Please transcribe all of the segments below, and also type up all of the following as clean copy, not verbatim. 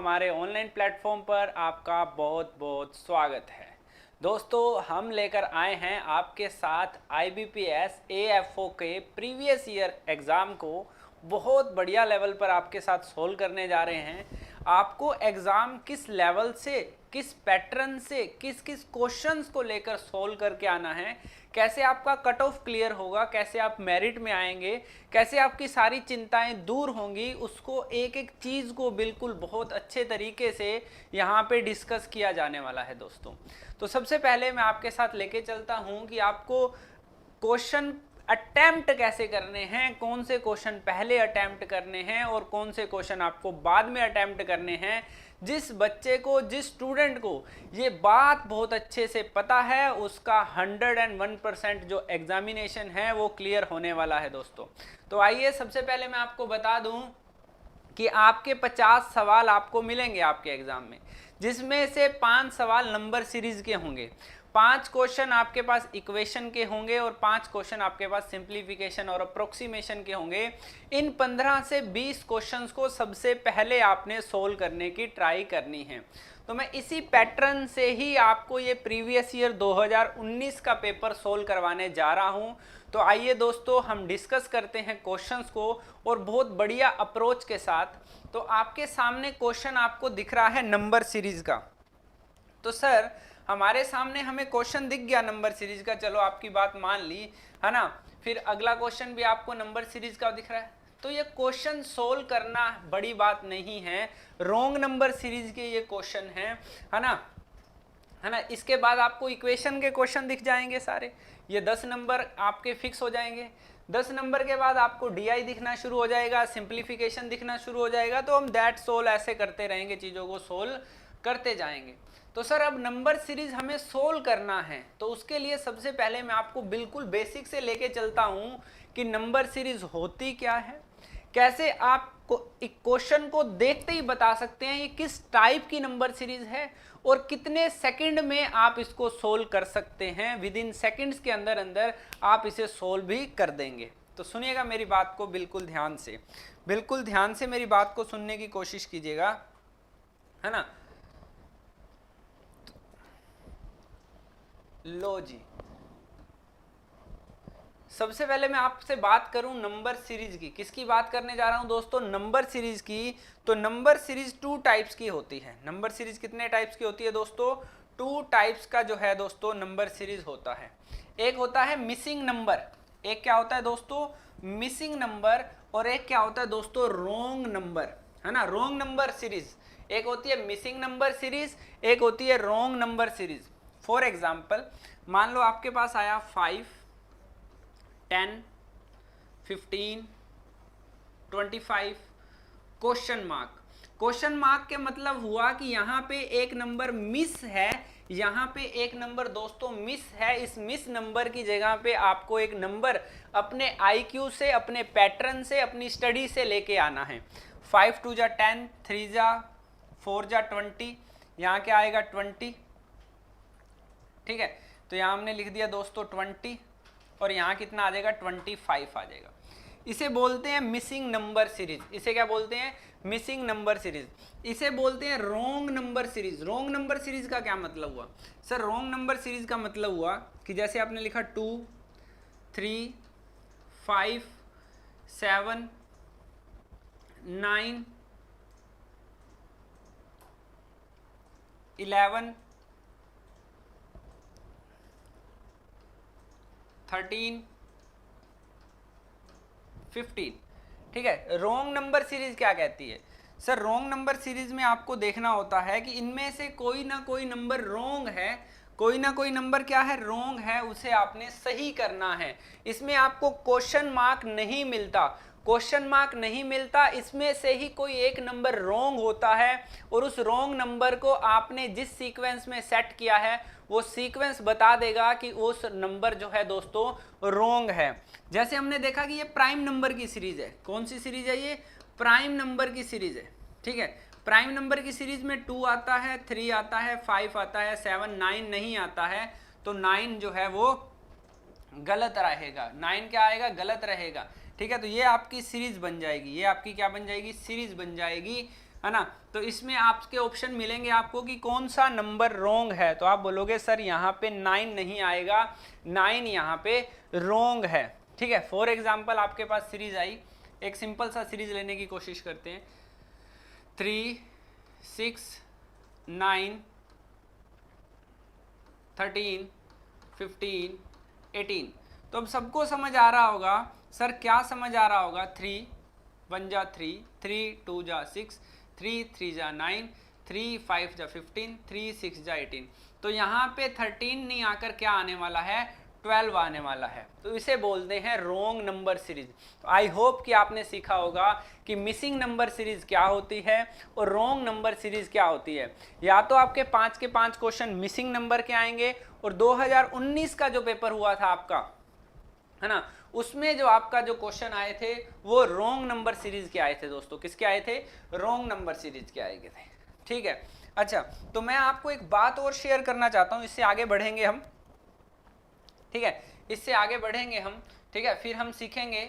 हमारे online platform पर आपका बहुत बहुत स्वागत है। दोस्तों, हम लेकर आए हैं आपके साथ IBPS AFO के प्रीवियस ईयर एग्ज़ाम को बहुत बढ़िया लेवल पर आपके साथ सोल्व करने जा रहे हैं। आपको एग्ज़ाम किस लेवल से, किस पैटर्न से, किस किस क्वेश्चंस को लेकर सोल्व करके आना है, कैसे आपका कट ऑफ क्लियर होगा, कैसे आप मेरिट में आएंगे, कैसे आपकी सारी चिंताएं दूर होंगी, उसको एक एक चीज़ को बिल्कुल बहुत अच्छे तरीके से यहाँ पे डिस्कस किया जाने वाला है दोस्तों। तो सबसे पहले मैं आपके साथ लेके चलता हूँ कि आपको क्वेश्चन अटेम्प्ट कैसे करने हैं, कौन से क्वेश्चन पहले अटेम्प्ट करने हैं और कौन से क्वेश्चन आपको बाद में अटेम्प्ट करने हैं। जिस बच्चे को, जिस स्टूडेंट को ये बात बहुत अच्छे से पता है, उसका 101% जो एग्जामिनेशन है वो क्लियर होने वाला है दोस्तों। तो आइए सबसे पहले मैं आपको बता दूं कि आपके 50 सवाल आपको मिलेंगे आपके एग्जाम में, जिसमें से 5 सवाल नंबर सीरीज के होंगे, 5 क्वेश्चन आपके पास इक्वेशन के होंगे और 5 क्वेश्चन आपके पास सिंप्लीफिकेशन और अप्रोक्सीमेशन के होंगे। इन 15 से 20 क्वेश्चंस को सबसे पहले आपने सोल्व करने की ट्राई करनी है। तो मैं इसी पैटर्न से ही आपको ये प्रीवियस ईयर 2019 का पेपर सोल्व करवाने जा रहा हूँ। तो आइए दोस्तों, हम डिस्कस करते हैं क्वेश्चंस को और बहुत बढ़िया अप्रोच के साथ। तो आपके सामने क्वेश्चन आपको दिख रहा है नंबर सीरीज का। तो सर, हमारे सामने हमें क्वेश्चन दिख गया नंबर सीरीज का, चलो आपकी बात मान ली, है ना। फिर अगला क्वेश्चन भी आपको नंबर सीरीज का दिख रहा है, तो ये क्वेश्चन सोल्व करना बड़ी बात नहीं है। रॉन्ग नंबर सीरीज के ये क्वेश्चन है ना, है ना। इसके बाद आपको इक्वेशन के क्वेश्चन दिख जाएंगे सारे, ये 10 नंबर आपके फिक्स हो जाएंगे। 10 नंबर के बाद आपको DI दिखना शुरू हो जाएगा, सिंप्लीफिकेशन दिखना शुरू हो जाएगा। तो हम दैट सोल्व ऐसे करते रहेंगे, चीज़ों को सोल्व करते जाएंगे। तो सर, अब नंबर सीरीज हमें सोल्व करना है, तो उसके लिए सबसे पहले मैं आपको बिल्कुल बेसिक से लेके चलता हूँ कि नंबर सीरीज होती क्या है, कैसे आप क्वेश्चन को देखते ही बता सकते हैं ये किस टाइप की नंबर सीरीज है और कितने सेकंड में आप इसको सोल्व कर सकते हैं। विद इन सेकंड्स के अंदर अंदर आप इसे सोल्व भी कर देंगे। तो सुनिएगा मेरी बात को बिल्कुल ध्यान से, बिल्कुल ध्यान से मेरी बात को सुनने की कोशिश कीजिएगा, है ना। लो जी, सबसे पहले मैं आपसे बात करूं नंबर सीरीज की। किसकी बात करने जा रहा हूं दोस्तों? नंबर सीरीज की। तो नंबर सीरीज 2 टाइप्स की होती है। नंबर सीरीज कितने टाइप्स की होती है दोस्तों? 2 टाइप्स का जो है दोस्तों नंबर सीरीज होता है। एक होता है मिसिंग नंबर, एक क्या होता है दोस्तों? Missing number. और एक क्या होता है दोस्तों? रॉन्ग नंबर, है ना। रॉन्ग नंबर सीरीज एक होती है मिसिंग नंबर सीरीज, एक होती है wrong number series. For example, मान लो आपके पास आया 5, 10, 15, 25, क्वेश्चन मार्क। क्वेश्चन मार्क के मतलब हुआ कि यहाँ पे एक नंबर मिस है, यहाँ पे एक नंबर दोस्तों मिस है। इस मिस नंबर की जगह पे आपको एक नंबर अपने IQ से, अपने पैटर्न से, अपनी स्टडी से लेके आना है। 5 2 जा 10, 3 जा 4 जा 20, यहाँ क्या आएगा 20, ठीक है। तो यहाँ हमने लिख दिया दोस्तों 20 और यहाँ कितना आ जाएगा? 25 आ जाएगा। इसे बोलते हैं मिसिंग नंबर सीरीज। इसे क्या बोलते हैं? Missing number series. इसे बोलते हैं wrong number series. Wrong number series का क्या मतलब हुआ सर? रॉन्ग नंबर सीरीज का मतलब हुआ कि जैसे आपने लिखा 2, 3, 5, 7, 9, 11, 13, 15, ठीक है। रॉन्ग नंबर सीरीज क्या कहती है सर? रॉन्ग नंबर सीरीज में आपको देखना होता है कि इनमें से कोई ना कोई नंबर रॉन्ग है, कोई ना कोई नंबर क्या है? रॉन्ग है, उसे आपने सही करना है। इसमें आपको क्वेश्चन मार्क नहीं मिलता, क्वेश्चन मार्क नहीं मिलता, इसमें से ही कोई एक नंबर रॉन्ग होता है और उस रॉन्ग नंबर को आपने जिस सीक्वेंस में सेट किया है वो सीक्वेंस बता देगा कि उस नंबर जो है दोस्तों रॉन्ग है। जैसे हमने देखा कि ये प्राइम नंबर की सीरीज है। कौन सी सीरीज है ये? प्राइम नंबर की सीरीज है, ठीक है। प्राइम नंबर की सीरीज में 2 आता है, 3 आता है, 5 आता है, 7, 9 नहीं आता है। तो 9 जो है वो गलत रहेगा। 9 क्या आएगा? गलत रहेगा, ठीक है। तो ये आपकी सीरीज बन जाएगी, ये आपकी क्या बन जाएगी? सीरीज बन जाएगी, है ना। तो इसमें आपके ऑप्शन मिलेंगे आपको कि कौन सा नंबर रोंग है, तो आप बोलोगे सर यहाँ पे 9 नहीं आएगा, 9 यहाँ पे रोंग है। ठीक है, फॉर एग्जाम्पल आपके पास सीरीज आई, एक सिंपल सा सीरीज लेने की कोशिश करते हैं, 3 6 9 13 15 18। तो अब सबको समझ आ रहा होगा, सर क्या समझ आ रहा होगा, 3 1 जा 3, 3 2 जा 6, 3 3 जा 9, 3 5 जा 15, 3 6 जा 18। तो यहाँ पे 13 नहीं आकर क्या आने वाला है, 12 आने वाला है। तो इसे बोलते हैं रोंग नंबर सीरीज। तो आई होप कि आपने सीखा होगा कि मिसिंग नंबर सीरीज क्या होती है और रोंग नंबर सीरीज क्या होती है। या तो आपके 5 के 5 क्वेश्चन मिसिंग नंबर के आएंगे, और 2019 का जो पेपर हुआ था आपका, है ना, उसमें जो आपका जो क्वेश्चन आए थे वो रोंग नंबर सीरीज के आए थे दोस्तों। किसके आए थे, रोंग नंबर सीरीज के आए थे। ठीक है, अच्छा, तो मैं आपको एक बात और शेयर करना चाहता हूं, इससे आगे बढ़ेंगे हम। ठीक है, इससे आगे बढ़ेंगे हम। ठीक है, फिर हम सीखेंगे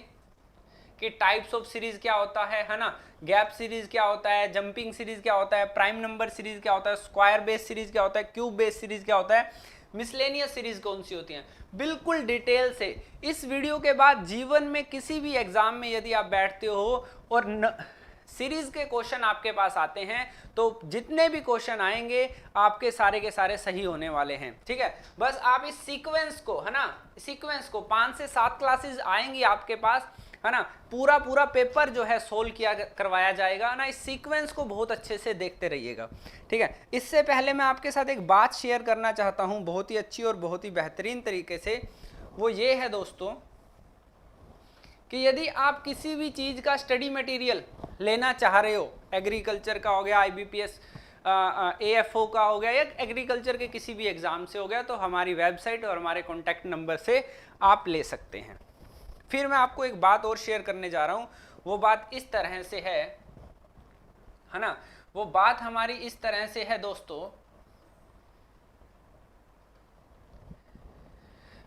कि टाइप्स ऑफ सीरीज क्या होता है ना, गैप सीरीज क्या होता है, जंपिंग सीरीज क्या होता है, प्राइम नंबर सीरीज क्या होता है, स्क्वायर बेस सीरीज क्या होता है, क्यूब बेस सीरीज क्या होता है, मिसलेनियस सीरीज कौन सी होती हैं, बिल्कुल डिटेल से। इस वीडियो के बाद जीवन में किसी भी एग्जाम में यदि आप बैठते हो और सीरीज के क्वेश्चन आपके पास आते हैं, तो जितने भी क्वेश्चन आएंगे आपके सारे के सारे सही होने वाले हैं। ठीक है, बस आप इस सीक्वेंस को, है ना, सीक्वेंस को 5 से 7 क्लासेस आएंगी आपके पास, है ना, पूरा पेपर जो है सोल्व करवाया जाएगा ना। इस सीक्वेंस को बहुत अच्छे से देखते रहिएगा। ठीक है, इससे पहले मैं आपके साथ एक बात शेयर करना चाहता हूं बहुत ही अच्छी और बहुत ही बेहतरीन तरीके से। वो ये है दोस्तों कि यदि आप किसी भी चीज का स्टडी मटेरियल लेना चाह रहे हो, एग्रीकल्चर का हो गया, IBPS AFO का हो गया, या एग्रीकल्चर के किसी भी एग्जाम से हो गया, तो हमारी वेबसाइट और हमारे कॉन्टैक्ट नंबर से आप ले सकते हैं। फिर मैं आपको एक बात और शेयर करने जा रहा हूं, वो बात इस तरह से है ना, वो बात हमारी इस तरह से है दोस्तों।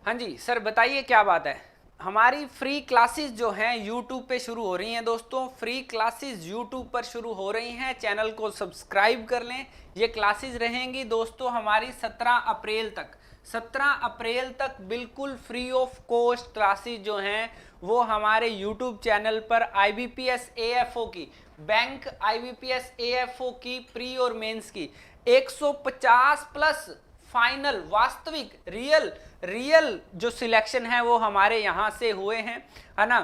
हाँ जी सर, बताइए क्या बात है। हमारी फ्री क्लासेस जो हैं YouTube पे शुरू हो रही हैं दोस्तों। फ्री क्लासेस YouTube पर शुरू हो रही हैं, चैनल को सब्सक्राइब कर लें। ये क्लासेस रहेंगी दोस्तों हमारी 17 अप्रैल तक। 17 अप्रैल तक बिल्कुल फ्री ऑफ कॉस्ट क्लासेस जो हैं वो हमारे YouTube चैनल पर IBPS AFO की, बैंक IBPS AFO की प्री और मेंस की 150 प्लस फाइनल वास्तविक रियल जो सिलेक्शन है वो हमारे यहाँ से हुए हैं, है ना।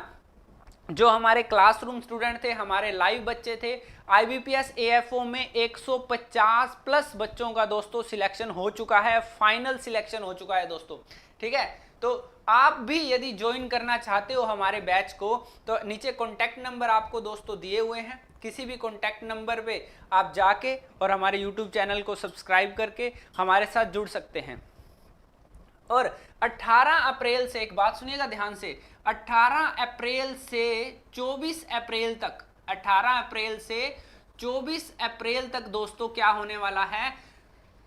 जो हमारे क्लासरूम स्टूडेंट थे, हमारे लाइव बच्चे थे, IBPS AFO में 150 प्लस बच्चों का दोस्तों सिलेक्शन हो चुका है, फाइनल सिलेक्शन हो चुका है दोस्तों। ठीक है, तो आप भी यदि ज्वाइन करना चाहते हो हमारे बैच को, तो नीचे कॉन्टैक्ट नंबर आपको दोस्तों दिए हुए हैं। किसी भी कॉन्टैक्ट नंबर पे आप जाके और हमारे YouTube चैनल को सब्सक्राइब करके हमारे साथ जुड़ सकते हैं। और 18 अप्रैल से, एक बात सुनिएगा ध्यान से, 18 अप्रैल से 24 अप्रैल तक, 18 अप्रैल से 24 अप्रैल तक दोस्तों क्या होने वाला है,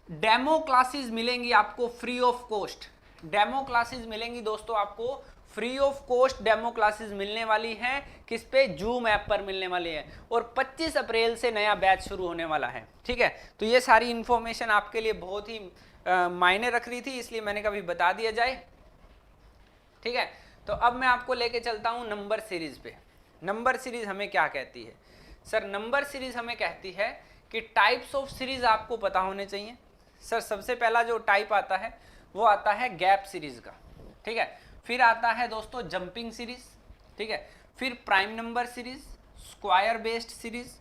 डेमो क्लासेस मिलेंगी आपको free of cost. Demo classes मिलेंगी दोस्तों आपको free of cost. Demo classes मिलने वाली हैं किस पे, जूम ऐप पर मिलने वाली है। और 25 अप्रैल से नया बैच शुरू होने वाला है। ठीक है, तो ये सारी इंफॉर्मेशन आपके लिए बहुत ही मायने रख रही थी, इसलिए मैंने कभी बता दिया जाए। ठीक है, तो अब मैं आपको लेके चलता हूं नंबर सीरीज पे। नंबर सीरीज हमें क्या कहती है सर? नंबर सीरीज हमें कहती है कि टाइप्स ऑफ सीरीज आपको पता होने चाहिए। सर सबसे पहला जो टाइप आता है वो आता है गैप सीरीज का। ठीक है, फिर आता है दोस्तों जंपिंग सीरीज। ठीक है, फिर prime number series, square based series,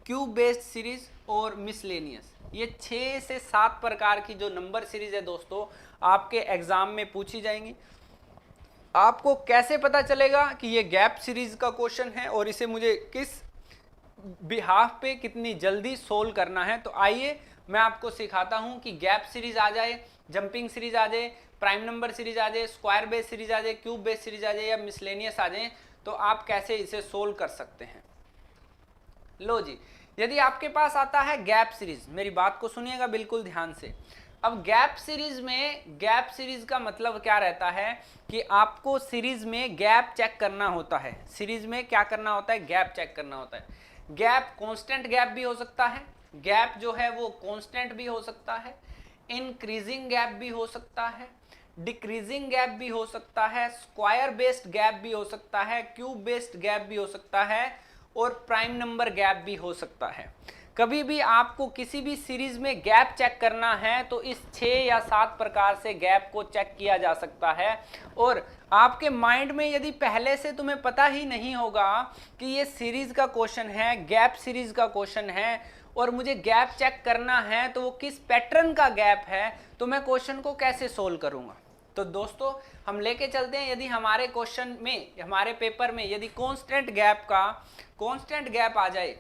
cube based series और मिसलेनियस। ये 6 से 7 प्रकार की जो नंबर सीरीज है दोस्तों आपके एग्जाम में पूछी जाएंगी। आपको कैसे पता चलेगा कि ये गैप सीरीज का क्वेश्चन है और इसे मुझे किस बिहाफ पे कितनी जल्दी सोल्व करना है? तो आइए मैं आपको सिखाता हूं कि गैप सीरीज आ जाए, जंपिंग सीरीज आ जाए, प्राइम नंबर सीरीज आ जाए, स्क्वायर बेस सीरीज आ जाए, क्यूब बेस सीरीज आ जाए या मिसलेनियस आ जाए, तो आप कैसे इसे सोल्व कर सकते हैं। लो जी, यदि आपके पास आता है गैप सीरीज, मेरी बात को सुनिएगा बिल्कुल ध्यान से। अब गैप सीरीज में, गैप सीरीज का मतलब क्या रहता है कि आपको सीरीज में गैप चेक करना होता है। सीरीज में क्या करना होता है? गैप चेक करना होता है। गैप कांस्टेंट गैप भी हो सकता है, गैप जो है वो कांस्टेंट भी हो सकता है, इंक्रीजिंग गैप भी हो सकता है, डिक्रीजिंग गैप भी हो सकता है, स्क्वायर बेस्ड गैप भी हो सकता है, क्यूब बेस्ड गैप भी हो सकता है और प्राइम नंबर गैप भी हो सकता है। कभी भी आपको किसी भी सीरीज में गैप चेक करना है तो इस 6 या 7 प्रकार से गैप को चेक किया जा सकता है। और आपके माइंड में यदि पहले से तुम्हें पता ही नहीं होगा कि ये सीरीज का क्वेश्चन है, गैप सीरीज का क्वेश्चन है और मुझे गैप चेक करना है तो वो किस पैटर्न का गैप है, तो मैं क्वेश्चन को कैसे सोल्व करूंगा। तो दोस्तों हम लेके चलते हैं, यदि हमारे क्वेश्चन में, हमारे पेपर में यदि कांस्टेंट गैप आ जाए,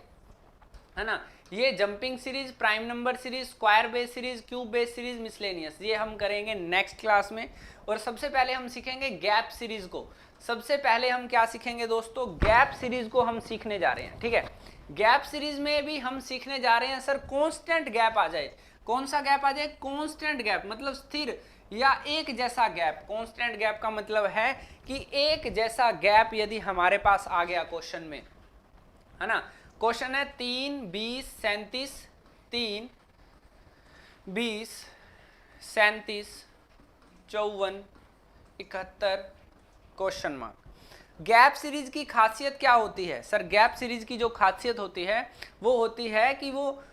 है ना, ये jumping series, prime number series, square base series, cube base series, miscellaneous, ये हम करेंगे नेक्स्ट क्लास में। और सबसे पहले हम सीखेंगे गैप सीरीज को। सबसे पहले हम क्या सीखेंगे दोस्तों, गैप सीरीज को हम सीखने जा रहे हैं। ठीक है, गैप सीरीज में भी हम सीखने जा रहे हैं सर कांस्टेंट गैप आ जाए। कौन सा गैप आ जाए, कांस्टेंट गैप, मतलब स्थिर या एक जैसा गैप। कांस्टेंट गैप का मतलब है कि एक जैसा गैप यदि हमारे पास आ गया क्वेश्चन में, है ना। क्वेश्चन है 3, 20, 37, 3, 20, 37, 54, 71, क्वेश्चन मार्क। गैप सीरीज की खासियत क्या होती है सर, गैप सीरीज की जो खासियत होती है वो होती है कि वो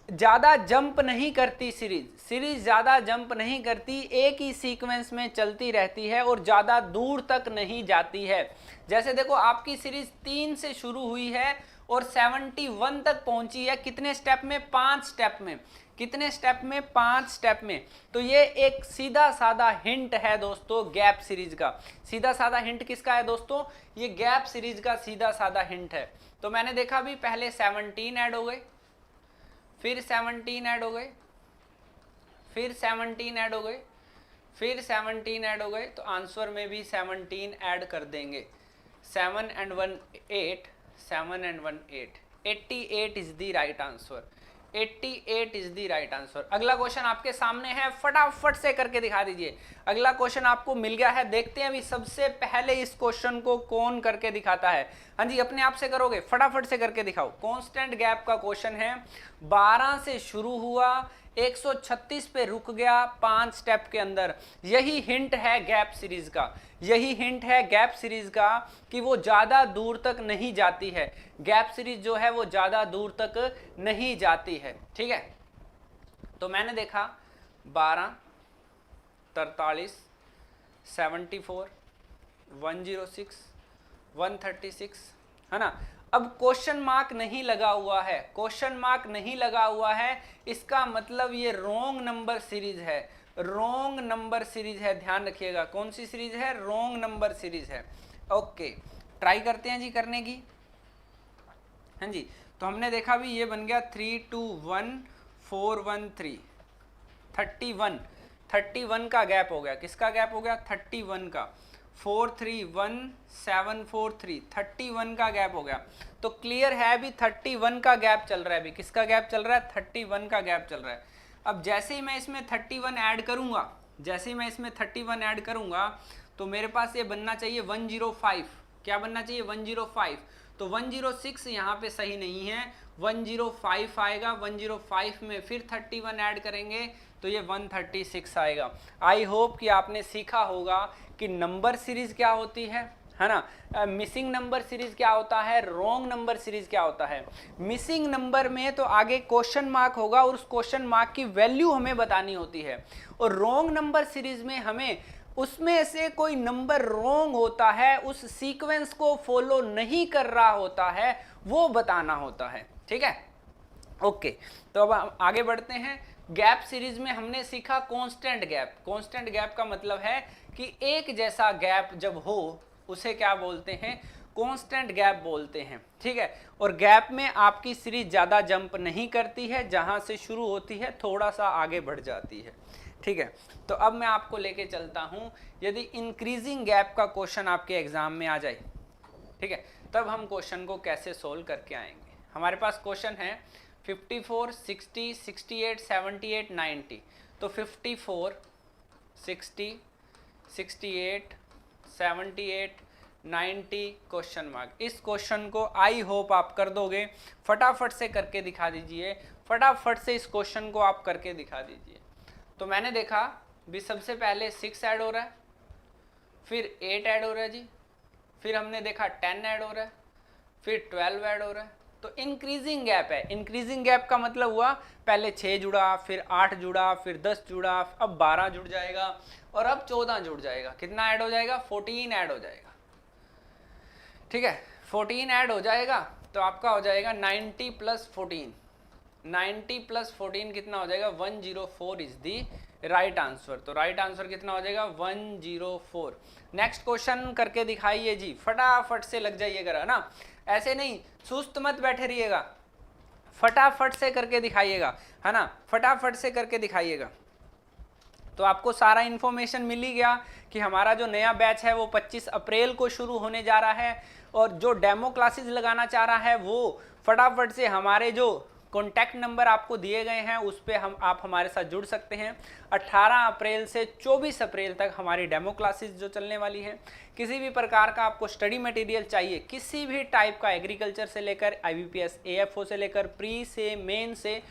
ज़्यादा जंप नहीं करती। सीरीज ज़्यादा जंप नहीं करती, एक ही सीक्वेंस में चलती रहती है और ज़्यादा दूर तक नहीं जाती है। जैसे देखो आपकी सीरीज 3 से शुरू हुई है और 71 तक पहुंची है, कितने स्टेप में, 5 स्टेप में। कितने स्टेप में, 5 स्टेप में। तो ये एक सीधा साधा हिंट है दोस्तों गैप सीरीज का। सीधा साधा हिंट किसका है दोस्तों, ये गैप सीरीज का सीधा साधा हिंट है। तो मैंने देखा भी पहले 17 ऐड हो गए, फिर 17 ऐड हो गए, फिर 17 ऐड हो गए, फिर 17 ऐड हो गए, तो आंसर में भी 17 ऐड कर देंगे। 7 and 1 8, 7 and 1 8, 88 is the right answer. 88 is the right answer. अगला क्वेश्चन आपके सामने है, फटाफट से करके दिखा दीजिए। अगला क्वेश्चन आपको मिल गया है, देखते हैं अभी सबसे पहले इस क्वेश्चन को कौन करके दिखाता है। हाँ जी, अपने आप से करोगे, फटाफट से करके दिखाओ। कांस्टेंट गैप का क्वेश्चन है, 12 से शुरू हुआ, 136 पे रुक गया 5 स्टेप के अंदर। यही हिंट है गैप सीरीज का, यही हिंट है गैप सीरीज का कि वो ज्यादा दूर तक नहीं जाती है। गैप सीरीज जो है वो ज्यादा दूर तक नहीं जाती है। ठीक है, तो मैंने देखा 12, 43, 74, 106, 136, है ना। अब क्वेश्चन मार्क नहीं लगा हुआ है, क्वेश्चन मार्क नहीं लगा हुआ है, इसका मतलब ये रॉन्ग नंबर सीरीज है, रॉन्ग नंबर सीरीज है। ध्यान रखिएगा, कौन सी सीरीज है, रॉन्ग नंबर सीरीज है। ओके, ट्राई करते हैं जी करने की। हाँ जी, तो हमने देखा भी ये बन गया 3, 2, 1, 4, 1, 3, 31 का गैप हो गया। किसका गैप हो गया, 31 का। 4, 3, 1, 7, 4, 3, 31 का गैप हो गया। तो क्लियर है अभी 31 का गैप चल रहा है। अभी किसका गैप चल रहा है, 31 का गैप चल रहा है। अब जैसे ही मैं इसमें 31 ऐड करूंगा, जैसे ही मैं इसमें 31 ऐड करूंगा तो मेरे पास ये बनना चाहिए 105। क्या बनना चाहिए, 105। तो 106 यहाँ पे सही नहीं है, 105 आएगा। 105 में फिर 31 ऐड करेंगे तो ये 136 आएगा। आई होप कि आपने सीखा होगा कि नंबर सीरीज क्या होती है ना। मिसिंग नंबर सीरीज क्या होता है, रॉन्ग नंबर सीरीज क्या होता है। मिसिंग नंबर में तो आगे क्वेश्चन मार्क होगा और उस क्वेश्चन मार्क की वैल्यू हमें बतानी होती है। और रॉन्ग नंबर सीरीज में हमें उसमें से कोई नंबर रॉन्ग होता है, उस सीक्वेंस को फॉलो नहीं कर रहा होता है, वो बताना होता है। ठीक है, ओके। तो अब हम आगे बढ़ते हैं। गैप सीरीज में हमने सीखा कांस्टेंट गैप। कांस्टेंट गैप का मतलब है कि एक जैसा गैप जब हो उसे क्या बोलते हैं, कांस्टेंट गैप बोलते हैं। ठीक है, और गैप में आपकी सीरीज ज़्यादा जंप नहीं करती है, जहां से शुरू होती है थोड़ा सा आगे बढ़ जाती है। ठीक है, तो अब मैं आपको लेके चलता हूं, यदि इंक्रीजिंग गैप का क्वेश्चन आपके एग्जाम में आ जाए, ठीक है, तब हम क्वेश्चन को कैसे सोल्व करके आएंगे। हमारे पास क्वेश्चन है 54, 60, 68, 78, 90। तो 54, 60, 68, 78, 90 क्वेश्चन मार्क। इस क्वेश्चन को आई होप आप कर दोगे, फटाफट से करके दिखा दीजिए, फटाफट से इस क्वेश्चन को आप करके दिखा दीजिए। तो मैंने देखा भी सबसे पहले 6 ऐड हो रहा है, फिर 8 ऐड हो रहा है जी, फिर हमने देखा 10 ऐड हो रहा है, फिर 12 ऐड हो रहा है। तो इंक्रीजिंग गैप है। इंक्रीजिंग गैप का मतलब हुआ पहले 6 जुड़ा, फिर 8 जुड़ा, फिर 10 जुड़ा, अब 12 जुड़ जाएगा और अब 14 जुड़ जाएगा। कितना ऐड हो जाएगा? 14 ऐड हो जाएगा। ठीक है, 14 ऐड हो जाएगा तो आपका हो जाएगा 90 प्लस 14। 90 प्लस 14 कितना हो जाएगा? 104 इज दी राइट आंसर। तो राइट आंसर कितना हो जाएगा? 104। नेक्स्ट क्वेश्चन करके दिखाइए जी, फटाफट से लग जाइएगा ना, ऐसे नहीं सुस्त मत बैठे रहिएगा, फटाफट से करके दिखाइएगा, है ना, फटाफट से करके दिखाइएगा। तो आपको सारा इन्फॉर्मेशन मिल ही गया कि हमारा जो नया बैच है वो 25 अप्रैल को शुरू होने जा रहा है, और जो डेमो क्लासेस लगाना चाह रहा है वो फटाफट से हमारे जो कॉन्टैक्ट नंबर आपको दिए गए हैं उस पर आप हमारे साथ जुड़ सकते हैं। 18 अप्रैल से 24 अप्रैल तक हमारी डेमो क्लासेस जो चलने वाली है। किसी भी प्रकार का आपको स्टडी मटेरियल चाहिए, किसी भी टाइप का, एग्रीकल्चर से लेकर IBPS AFO से लेकर प्री से मेन से,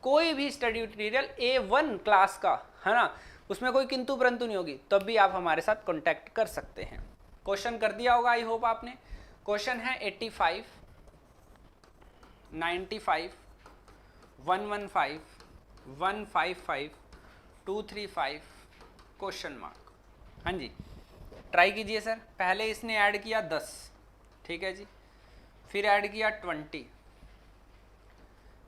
कोई भी स्टडी मटेरियल A1 क्लास का, है ना, उसमें कोई किंतु परंतु नहीं होगी, तब भी आप हमारे साथ कॉन्टैक्ट कर सकते हैं। क्वेश्चन कर दिया होगा आई होप आपने। क्वेश्चन है 85, 95, 115, 155, 235 क्वेश्चन मार्क। हाँ जी, ट्राई कीजिए सर। पहले इसने ऐड किया 10, ठीक है जी, फिर ऐड किया 20,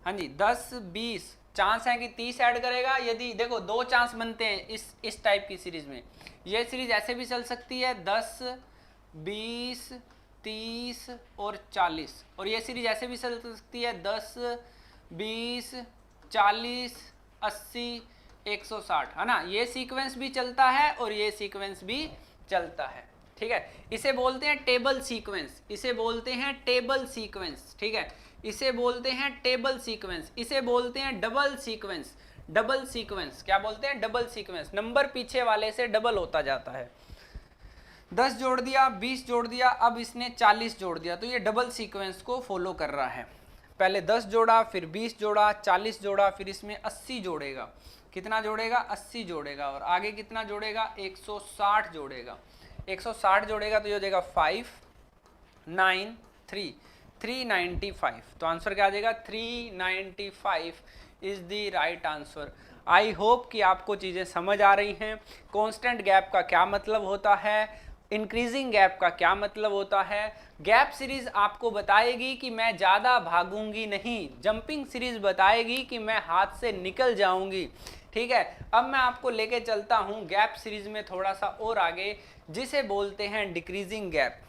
हाँ जी 10, 20, चांस है कि 30 ऐड करेगा। यदि देखो 2 चांस बनते हैं इस टाइप की सीरीज में। ये सीरीज ऐसे भी चल सकती है 10, 20, 30 और 40, और ये सीरीज ऐसे भी चल सकती है 10, 20, 40, 80, 160, है ना। ये सीक्वेंस भी चलता है और ये सीक्वेंस भी चलता है, ठीक है। इसे बोलते हैं टेबल सीक्वेंस, इसे बोलते हैं टेबल सीक्वेंस, ठीक है, इसे बोलते हैं टेबल सीक्वेंस, इसे बोलते हैं डबल सीक्वेंस। डबल सीक्वेंस क्या बोलते हैं? Double sequence. नंबर पीछे वाले से डबल होता जाता है। 10 जोड़ दिया, 20 जोड़ दिया, अब इसने 40 जोड़ दिया, तो ये डबल सीक्वेंस को फॉलो कर रहा है। पहले 10 जोड़ा, फिर 20 जोड़ा, 40 जोड़ा, फिर इसमें 80 जोड़ेगा। कितना जोड़ेगा? 80 जोड़ेगा, और आगे कितना जोड़ेगा? 160 जोड़ेगा। 160 जोड़ेगा तो ये हो जाएगा 5, 9, 3, 395। तो आंसर क्या आ जाएगा? 395 is the right answer. I hope कि आपको चीज़ें समझ आ रही हैं। कांस्टेंट गैप का क्या मतलब होता है, इंक्रीजिंग गैप का क्या मतलब होता है। गैप सीरीज आपको बताएगी कि मैं ज़्यादा भागूंगी नहीं, जंपिंग सीरीज बताएगी कि मैं हाथ से निकल जाऊंगी, ठीक है। अब मैं आपको लेके चलता हूं गैप सीरीज में थोड़ा सा और आगे, जिसे बोलते हैं डिक्रीजिंग गैप।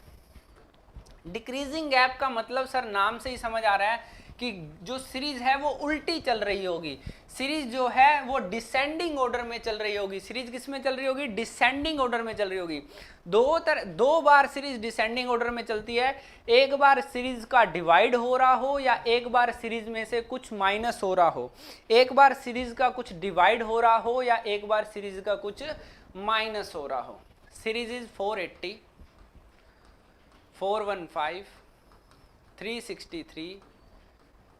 डिक्रीजिंग गैप का मतलब सर नाम से ही समझ आ रहा है कि जो सीरीज है वो उल्टी चल रही होगी। सीरीज जो है वो डिसेंडिंग ऑर्डर में चल रही होगी। सीरीज किस में चल रही होगी? डिसेंडिंग ऑर्डर में चल रही होगी। दो बार सीरीज डिसेंडिंग ऑर्डर में चलती है। एक बार सीरीज का डिवाइड हो रहा हो, या एक बार सीरीज में से कुछ माइनस हो रहा हो। एक बार सीरीज का कुछ डिवाइड हो रहा हो, या एक बार सीरीज का कुछ माइनस हो रहा हो। Series is 480, 415, 363,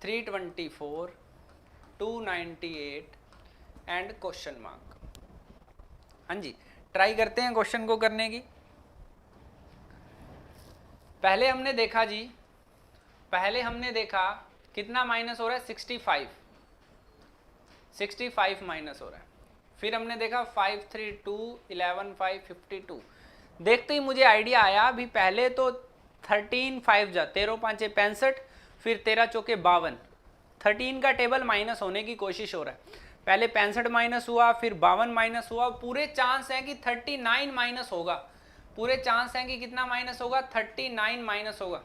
324, 298 and question mark. हाँ जी, ट्राई करते हैं क्वेश्चन को करने की। पहले हमने देखा जी, पहले हमने देखा कितना माइनस हो रहा है? 65, 65 माइनस हो रहा है। फिर हमने देखा 5, 3, 2, 11, 5, 52। देखते ही मुझे आइडिया आया, भी पहले तो 13, 5 जा 13 5 65, फिर 13 चौके 52। 13 का टेबल माइनस होने की कोशिश हो रहा है। पहले 65 माइनस हुआ, फिर 52 माइनस हुआ। पूरे चांस है कि 39 माइनस होगा। पूरे चांस है कि कितना माइनस होगा? 39 माइनस होगा,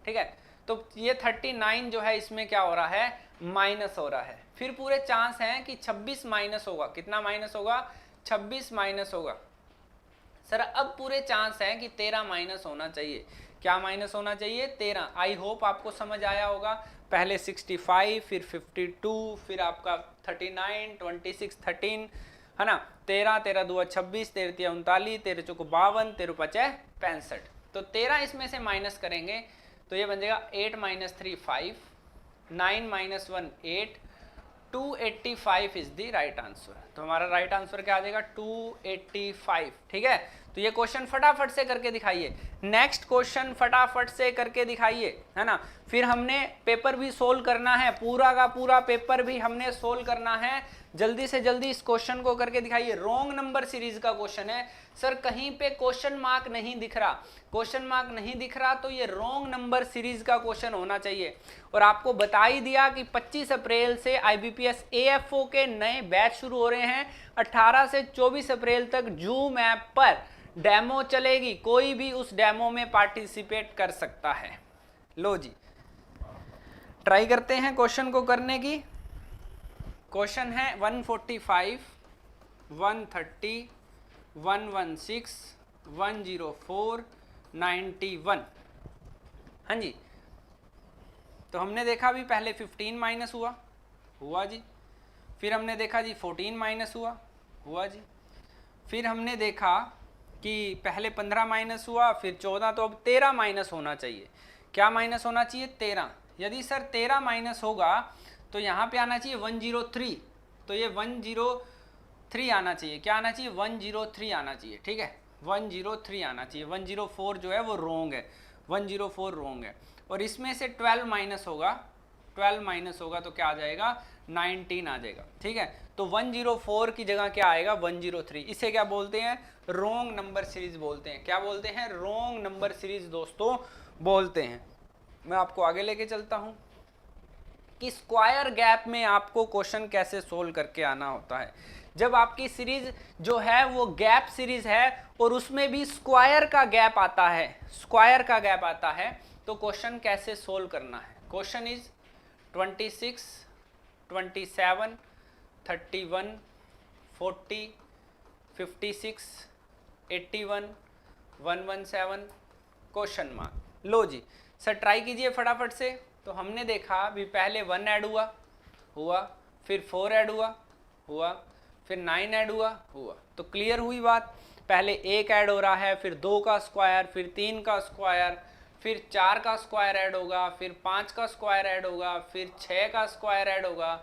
ठीक है। तो ये 39 जो है इसमें क्या हो रहा है? माइनस हो रहा है। फिर पूरे चांस हैं कि 26 माइनस होगा। कितना माइनस होगा? 26 माइनस होगा। सर अब पूरे चांस हैं कि 13 माइनस होना चाहिए। क्या माइनस होना चाहिए? 13। आई होप आपको समझ आया होगा। पहले 65, फिर 52, फिर आपका 39, 26, 13, है ना। 13, 13 दूआ 26, 13 तिया 39, 13 चौको 52, 13 पचे 65। तो 13 इसमें से माइनस करेंगे तो ये बन जाएगा 8 minus 3 5, 9 minus 1 8, 285 is the right answer. तो हमारा राइट आंसर क्या आ जाएगा 285। ठीक है, तो ये क्वेश्चन फटाफट से करके दिखाइए। नेक्स्ट क्वेश्चन फटाफट से करके दिखाइए, है ना। फिर हमने पेपर भी सोल्व करना है, पूरा का पूरा पेपर भी हमने सोल्व करना है। जल्दी से जल्दी इस क्वेश्चन को करके दिखाइए। रॉन्ग नंबर सीरीज का क्वेश्चन है सर, कहीं पे क्वेश्चन मार्क नहीं दिख रहा, क्वेश्चन मार्क नहीं दिख रहा तो ये रॉन्ग नंबर सीरीज का क्वेश्चन होना चाहिए। और आपको बता ही दिया कि 25 अप्रैल से IBPS AFO के नए बैच शुरू हो रहे हैं। 18 से 24 अप्रैल तक जूम ऐप पर डेमो चलेगी, कोई भी उस डेमो में पार्टिसिपेट कर सकता है। लो जी, ट्राई करते हैं क्वेश्चन को करने की। क्वेश्चन है 145, 130, 116, 104, 91। हाँ जी, तो हमने देखा अभी पहले 15 माइनस हुआ जी। फिर हमने देखा जी 14 माइनस हुआ जी। फिर हमने देखा कि पहले 15 माइनस हुआ, फिर 14, तो अब 13 माइनस होना चाहिए। क्या माइनस होना चाहिए 13। यदि सर 13 माइनस होगा तो यहाँ पे आना चाहिए 103, तो ये 103 आना चाहिए। क्या आना चाहिए 103 आना चाहिए। ठीक है, 103 आना चाहिए। 104 जो है वो रोंग है, 104 रोंग है। और इसमें से 12 माइनस होगा, 12 माइनस होगा तो क्या आ जाएगा 19 आ जाएगा। ठीक है, तो 104 की जगह क्या आएगा 103। इसे क्या बोलते हैं रोंग नंबर सीरीज बोलते हैं। क्या बोलते हैं रोंग नंबर सीरीज दोस्तों बोलते हैं। मैं आपको आगे लेके चलता हूं कि स्क्वायर गैप में आपको क्वेश्चन कैसे सोल्व करके आना होता है। जब आपकी सीरीज जो है वो गैप सीरीज है और उसमें भी स्क्वायर का गैप आता है, स्क्वायर का गैप आता है, तो क्वेश्चन कैसे सोल्व करना है। Question is 26, 27, 31, 40, 56, 81, 117 question mark. लो जी सर ट्राई कीजिए फटाफट से। तो हमने देखा भी पहले 1 ऐड हुआ, फिर 4 ऐड हुआ, फिर 9 ऐड हुआ। तो क्लियर हुई बात। पहले 1 ऐड हो रहा है, फिर 2 का स्क्वायर, फिर 3 का स्क्वायर, फिर 4 का स्क्वायर ऐड होगा, फिर 5 का स्क्वायर ऐड होगा, फिर 6 का स्क्वायर ऐड होगा।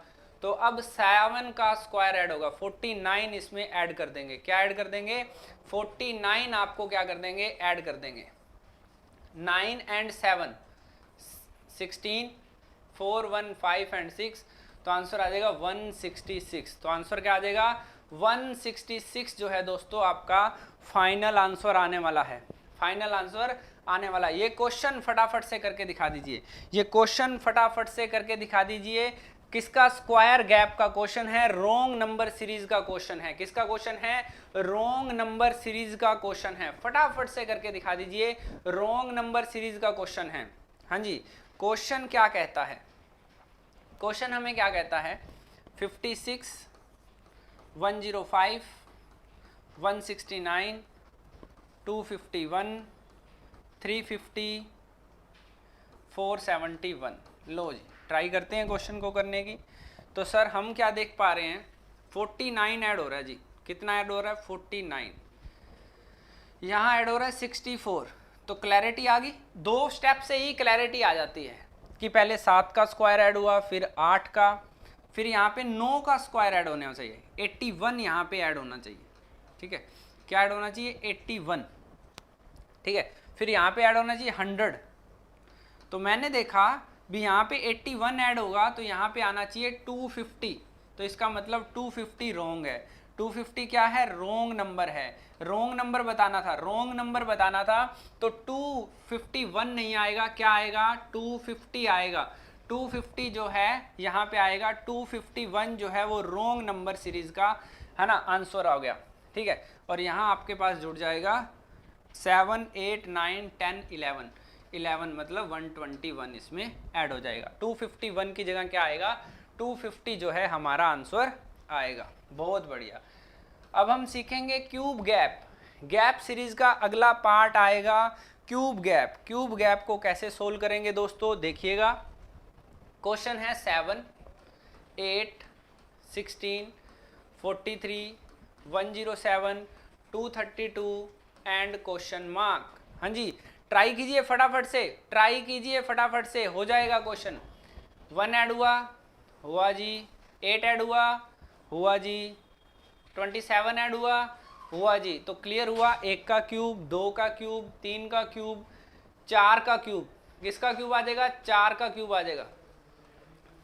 तो अब 7 का स्क्वायर ऐड होगा, 49 इसमें ऐड कर देंगे। क्या ऐड कर देंगे 49 आपको क्या कर देंगे ऐड कर देंगे। 9 and 7 16, 4, 1, 5 and 6, तो आंसर आ जाएगा 166। तो आंसर क्या आ जाएगा 166 जो है दोस्तों आपका फाइनल आंसर आने वाला है, फाइनल आंसर आने वाला। ये क्वेश्चन फटाफट से करके दिखा दीजिए, ये क्वेश्चन फटाफट से करके दिखा दीजिए। किसका स्क्वायर गैप का क्वेश्चन है, रोंग नंबर सीरीज का क्वेश्चन है। किसका क्वेश्चन है रोंग नंबर सीरीज का क्वेश्चन है। फटाफट से करके दिखा दीजिए, रोंग नंबर सीरीज का क्वेश्चन है। हाँ जी, क्वेश्चन क्या कहता है, क्वेश्चन हमें क्या कहता है 56, 105, 169, 251, 350, 471। लो जी ट्राई करते हैं क्वेश्चन को करने की। तो सर हम क्या देख पा रहे हैं 49 ऐड हो रहा है जी। कितना ऐड हो रहा है 49, यहाँ ऐड हो रहा है 64। तो क्लैरिटी आ गई, 2 स्टेप से ही क्लैरिटी आ जाती है कि पहले 7 का स्क्वायर ऐड हुआ, फिर 8 का, फिर यहाँ पे 9 का स्क्वायर ऐड होना चाहिए, 81 यहाँ पे ऐड होना चाहिए। ठीक है, क्या ऐड होना चाहिए 81। ठीक है, फिर यहाँ पे ऐड होना चाहिए 100। तो मैंने देखा भी यहाँ पे 81 ऐड होगा तो यहाँ पे आना चाहिए 250। तो इसका मतलब 250 रोंग है। 250 क्या है रोंग नंबर है, रोंग नंबर बताना था, रोंग नंबर बताना था। तो 251 नहीं आएगा, क्या आएगा 250 आएगा। 250 जो है यहाँ पे आएगा, 251 जो है वो रोंग नंबर सीरीज का है ना आंसर आ गया। ठीक है, और यहाँ आपके पास जुड़ जाएगा 7, 8, 9, 10, 11 मतलब 121 इसमें ऐड हो जाएगा। 251 की जगह क्या आएगा 250 जो है हमारा आंसर आएगा। बहुत बढ़िया। अब हम सीखेंगे क्यूब गैप। गैप सीरीज का अगला पार्ट आएगा क्यूब गैप। क्यूब गैप को कैसे सोल्व करेंगे दोस्तों देखिएगा। क्वेश्चन है 7, 8, 16, 43, 107, 232 एंड क्वेश्चन मार्क। हाँ जी, ट्राई कीजिए फटाफट से, ट्राई कीजिए फटाफट से, हो जाएगा क्वेश्चन। 1 ऐड हुआ जी, 8 ऐड हुआ जी, 27 ऐड हुआ जी। तो क्लियर हुआ, 1 का क्यूब, 2 का क्यूब, 3 का क्यूब, 4 का क्यूब। किसका क्यूब आ जाएगा? 4 का क्यूब आ जाएगा।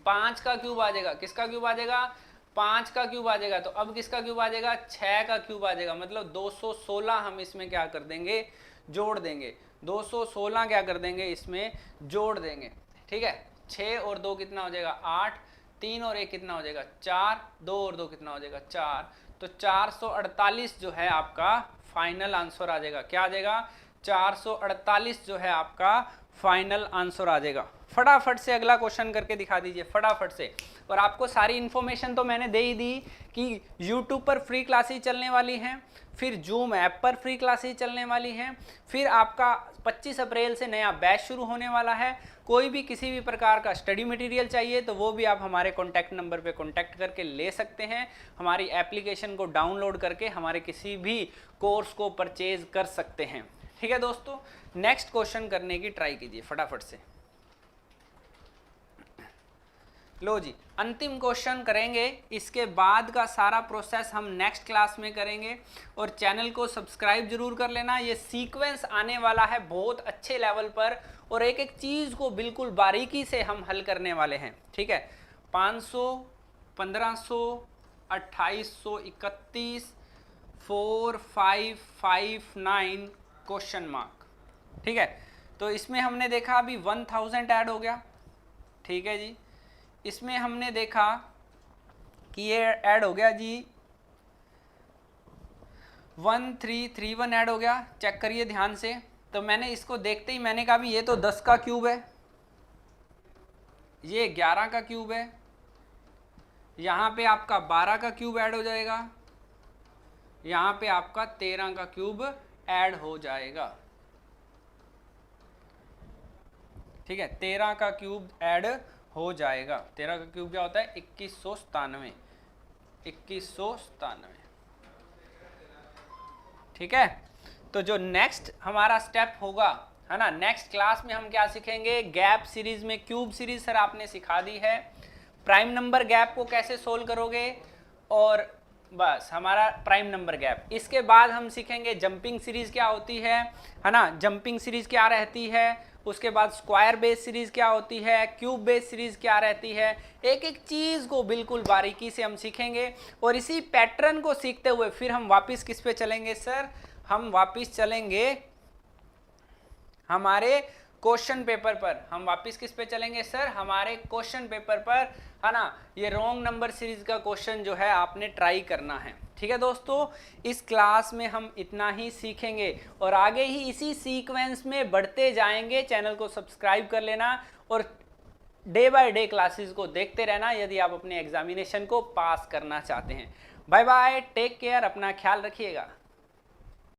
5 का क्यूब आ जाएगा। किसका क्यूब आ जाएगा? 5 का क्यूब आ जाएगा। तो अब किसका क्यूब आ जाएगा? 6 का क्यूब आ जाएगा। मतलब 216 हम इसमें क्या कर देंगे? जोड़ देंगे। 216 क्या कर देंगे? इसमें जोड़ देंगे। ठीक है, 6 और 2 कितना हो जाएगा? 8, 3 और 1 कितना हो जाएगा? 4, 2 और 2 कितना हो जाएगा? 4। तो 448 जो है आपका फाइनल आंसर आ जाएगा। क्या आ जाएगा? 448 जो है आपका फाइनल आंसर आ जाएगा। फटाफट से अगला क्वेश्चन करके दिखा दीजिए फटाफट से। और आपको सारी इन्फॉर्मेशन तो मैंने दे ही दी कि YouTube पर फ्री क्लासेस चलने वाली हैं, फिर जूम ऐप पर फ्री क्लासेस चलने वाली हैं, फिर आपका 25 अप्रैल से नया बैच शुरू होने वाला है। कोई भी किसी भी प्रकार का स्टडी मटेरियल चाहिए तो वो भी आप हमारे कॉन्टैक्ट नंबर पे कॉन्टैक्ट करके ले सकते हैं। हमारी एप्लीकेशन को डाउनलोड करके हमारे किसी भी कोर्स को परचेज कर सकते हैं। ठीक है दोस्तों, नेक्स्ट क्वेश्चन करने की ट्राई कीजिए फटाफट से। लो जी, अंतिम क्वेश्चन करेंगे, इसके बाद का सारा प्रोसेस हम नेक्स्ट क्लास में करेंगे। और चैनल को सब्सक्राइब जरूर कर लेना। ये सीक्वेंस आने वाला है बहुत अच्छे लेवल पर, और एक एक चीज़ को बिल्कुल बारीकी से हम हल करने वाले हैं। ठीक है, 500, 1500, 2831, 4559 क्वेश्चन मार्क। ठीक है, तो इसमें हमने देखा अभी 1000 ऐड हो गया। ठीक है जी, इसमें हमने देखा कि ये ऐड हो गया जी, 1331 ऐड हो गया। चेक करिए ध्यान से। तो मैंने इसको देखते ही मैंने कहा भी ये तो 10 का क्यूब है, ये 11 का क्यूब है, यहाँ पे आपका 12 का क्यूब ऐड हो जाएगा, यहाँ पे आपका 13 का क्यूब ऐड हो जाएगा। ठीक है, 13 का क्यूब ऐड हो जाएगा। 13 का क्यूब क्या होता है? 2197। 2197। ठीक है, तो जो नेक्स्ट हमारा स्टेप होगा है ना, नेक्स्ट क्लास में हम क्या सीखेंगे? गैप सीरीज में क्यूब सीरीज सर आपने सिखा दी है। प्राइम नंबर गैप को कैसे सोल्व करोगे, और बस हमारा प्राइम नंबर गैप। इसके बाद हम सीखेंगे जंपिंग सीरीज क्या होती है ना, जंपिंग सीरीज क्या रहती है। उसके बाद स्क्वायर बेस सीरीज क्या होती है, क्यूब बेस सीरीज क्या रहती है। एक एक चीज़ को बिल्कुल बारीकी से हम सीखेंगे। और इसी पैटर्न को सीखते हुए फिर हम वापस किस पे चलेंगे सर? हम वापस चलेंगे हमारे क्वेश्चन पेपर पर। हम वापस किस पे चलेंगे सर? हमारे क्वेश्चन पेपर पर, है ना। ये रॉन्ग नंबर सीरीज का क्वेश्चन जो है आपने ट्राई करना है। ठीक है दोस्तों, इस क्लास में हम इतना ही सीखेंगे और आगे ही इसी सीक्वेंस में बढ़ते जाएंगे। चैनल को सब्सक्राइब कर लेना और डे बाय डे क्लासेस को देखते रहना यदि आप अपने एग्जामिनेशन को पास करना चाहते हैं। बाय बाय, टेक केयर, अपना ख्याल रखिएगा।